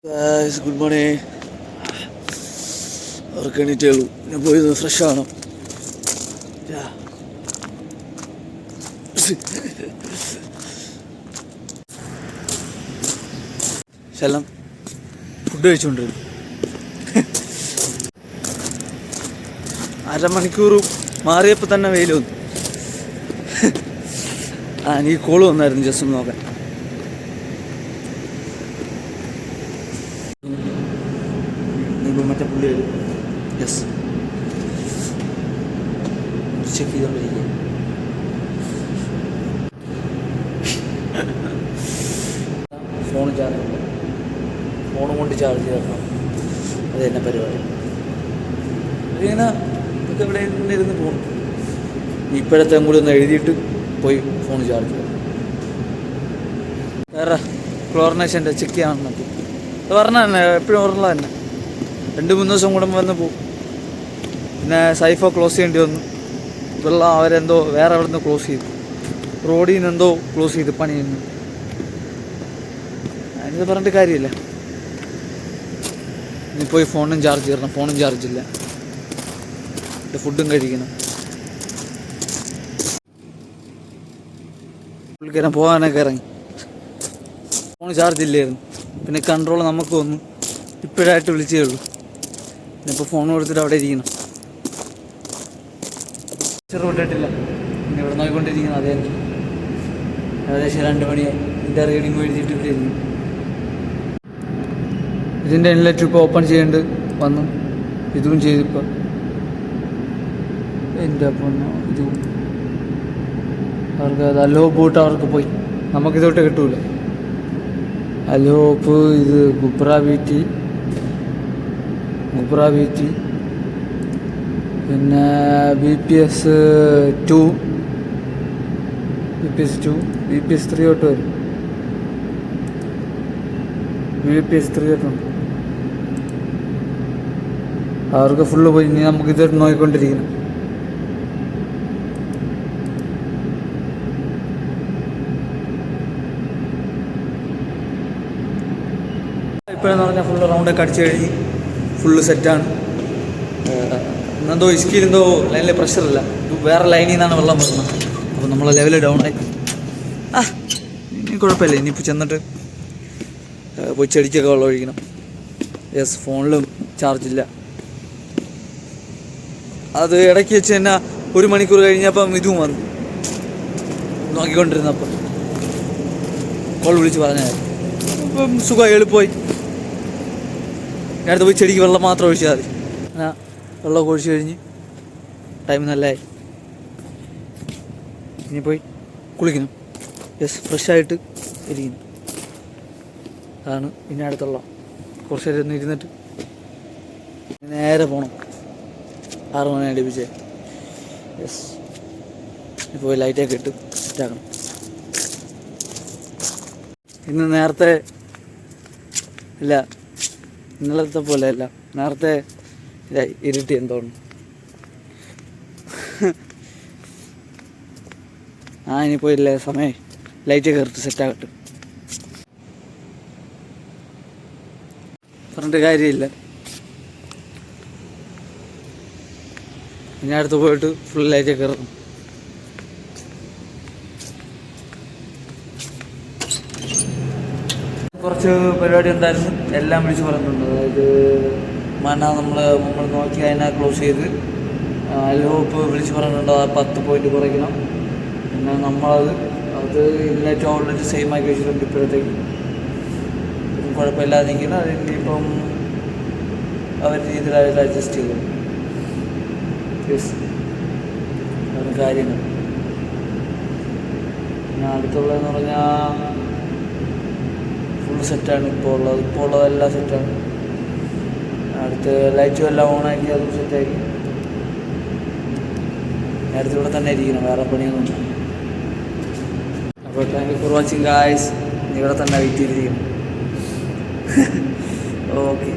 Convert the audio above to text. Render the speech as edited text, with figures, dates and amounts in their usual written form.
Good morning. അവർക്ക് എണീറ്റേ ഉള്ളൂ. ഞാൻ പോയി ഫ്രഷ് ആണോ. ശലം ഫുഡ് കഴിച്ചുകൊണ്ടിരുന്നു. അരമണിക്കൂർ മാറിയപ്പോൾ തന്നെ വെയിൽ വന്നു. എനിക്ക് കോള് വന്നായിരുന്നു ജസ്റ്റ് ഒന്ന് നോക്കാൻ. മറ്റേ പുള്ളി യെസ് ചെക്ക് ചെയ്തോണ്ടിരിക്കുക. ഫോൺ ചാർജ് ഉണ്ട്. ഫോൺ കൊണ്ട് ചാർജ് ചെയ്യണം. അത് തന്നെ പരിപാടി. ഇങ്ങനെ ഇതൊക്കെ ഇവിടെ ഇരുന്ന് പോകും. ഇപ്പോഴത്തെ കൂടി ഒന്ന് എഴുതിയിട്ട് പോയി ഫോൺ ചാർജ് ചെയ്യണം. വേറെ ക്ലോറിനേഷൻ്റെ ചെക്ക് ചെയ്യാമെന്നൊക്കെ അത് പറഞ്ഞാൽ തന്നെ എപ്പോഴും ഉറങ്ങുക തന്നെ. 2-3 ദിവസം കൂടുമ്പോൾ വന്ന് പോകും. പിന്നെ സൈഫോ ക്ലോസ് ചെയ്യേണ്ടി വന്നു. വെള്ളം അവരെന്തോ വേറെ എവിടെ നിന്ന് ക്ലോസ് ചെയ്തു. റോഡിൽ നിന്ന് എന്തോ ക്ലോസ് ചെയ്ത് പണി ചെയ്യുന്നു. അതിന് പറഞ്ഞിട്ട് കാര്യമില്ല. ഇനി പോയി ഫോണും ചാർജ് ചെയ്യണം. ഫോണും ചാർജില്ല. ഫുഡും കഴിക്കണം. പുള്ളിക്കാരൻ പോകാനൊക്കെ ഇറങ്ങി. ഫോൺ ചാർജ് ഇല്ലായിരുന്നു. പിന്നെ കൺട്രോൾ നമുക്ക് വന്നു. ഇപ്പോഴായിട്ട് വിളിച്ചേ ഉള്ളൂ. പിന്നെ ഇപ്പോൾ ഫോൺ കൊടുത്തിട്ട് അവിടെ ഇരിക്കണം. വിട്ടിട്ടില്ല. പിന്നെ ഇവിടെ നോക്കിക്കൊണ്ടിരിക്കണം. അതേ ഏകദേശം 2 മണിയായി. ഇതിൻ്റെ റീഡിങ് എഴുതിയിട്ട് ഇവിടെ ഇരിക്കും. ഇതിൻ്റെ ഇൻലെറ്റ് ഇപ്പോൾ ഓപ്പൺ ചെയ്യേണ്ടി വന്നു. ഇതും ചെയ്തിപ്പോൾ എൻ്റെ അപ്പം ഇത് അവർക്ക് അത് അലോപ്പ് അവർക്ക് പോയി. നമുക്കിതൊട്ട് കിട്ടൂല. അലോപ്പ് ഇത് ഗുബ്ര വി ടി പിന്നെ BPS 2 BPS 3 തൊട്ട് വരും. BPS 3 തൊട്ടുണ്ട്. അവർക്ക് ഫുള്ള് പോയി. ഇനി നമുക്ക് ഇതൊട്ട് നോക്കിക്കൊണ്ടിരിക്കണം. ഇപ്പോഴെന്ന് പറഞ്ഞാൽ ഫുള്ള് റൗണ്ടൊക്കെ അടിച്ച് കഴിഞ്ഞ് ഫുള്ള് സെറ്റാണ്. എന്തോ ഇസ്കിയിലെന്തോ ലൈനിലെ പ്രഷറില്ല. വേറെ ലൈനിൽ നിന്നാണ് വെള്ളം വരുന്നത്. അപ്പോൾ നമ്മളെ ലെവൽ ഡൗൺ ആയി. ഇനി കുഴപ്പമില്ല. ഇനിയിപ്പോൾ ചെന്നിട്ട് പോയി ചെടിക്കൊക്കെ വെള്ളം ഒഴിക്കണം. യെസ്, ഫോണിലും ചാർജില്ല. അത് ഇടയ്ക്ക് വെച്ച് തന്നെ 1 മണിക്കൂർ കഴിഞ്ഞപ്പം ഇതും വന്നു. നോക്കിക്കൊണ്ടിരുന്നപ്പം കോൾ വിളിച്ച് പറഞ്ഞാൽ ഇപ്പം സുഖമായി എളുപ്പമായി. അടുത്ത് പോയി ചെടിക്ക് വെള്ളം മാത്രം ഒഴിച്ചാൽ മതി. വെള്ളമൊക്കെ ഒഴിച്ച് കഴിഞ്ഞ് ടൈം നല്ലതായി. ഇനി പോയി കുളിക്കണം. യെസ്, ഫ്രഷായിട്ട് ഇരിക്കണം. അതാണ് പിന്നെ അടുത്തുള്ള. കുറച്ച് നേരം ഒന്ന് ഇരുന്നിട്ട് നേരെ പോകണം. 6 മണി അടുപ്പിച്ചേ. യെസ്, ഇപ്പോൾ ലൈറ്റൊക്കെ ഇട്ട് സെറ്റാക്കണം. ഇന്ന് നേരത്തെ ഇല്ല, ഇന്നലത്തെ പോലെ അല്ല. നേരത്തെ ഇരുട്ടി എന്തോന്നു. ഇനിയിപ്പോൾ ഇല്ലേ സമയം ലൈറ്റൊക്കെ ഇട്ട് സെറ്റാകട്ടെ. പറഞ്ഞിട്ട് കാര്യമില്ല. ഇനി അടുത്ത് പോയിട്ട് ഫുൾ ലൈറ്റൊക്കെ ഇറക്കും. കുറച്ച് പരിപാടി ഉണ്ടായിരുന്നു. എല്ലാം വിളിച്ച് പറഞ്ഞിട്ടുണ്ട്. അതായത് നമ്മൾ നോക്കി അതിനെ ക്ലോസ് ചെയ്ത് ലോപ്പ് വിളിച്ച് പറഞ്ഞിട്ടുണ്ട്. 10 പോയിന്റ് കുറയ്ക്കണം. പിന്നെ നമ്മളത് ഇന്നേറ്റവും ഓൾറെഡി സെയിം ആക്കി വെച്ചിട്ടുണ്ട്. ഇപ്പോഴത്തേക്ക് കുഴപ്പമില്ലാതെ നിൽക്കണം. അതിൻ്റെ ഇപ്പം അവരുടെ രീതിയിൽ അതിൽ അഡ്ജസ്റ്റ് ചെയ്തു. യെസ്, അതൊരു കാര്യങ്ങൾ. പിന്നെ അടുത്തുള്ളതെന്ന് പറഞ്ഞാൽ ഫുൾ സെറ്റാണ് ഇപ്പോൾ ഉള്ളതെല്ലാം സെറ്റാണ്. അടുത്ത് ലൈറ്റും എല്ലാം ഓണാക്കി അതും സെറ്റാക്കി. നേരത്തെ ഇവിടെ തന്നെ ഇരിക്കണം. വേറെ പണിയൊന്നും. അപ്പോൾ thank you for watching guys. ഇവിടെ തന്നെ വെയിറ്റ് ചെയ്തിരിക്കണം. ഓക്കെ.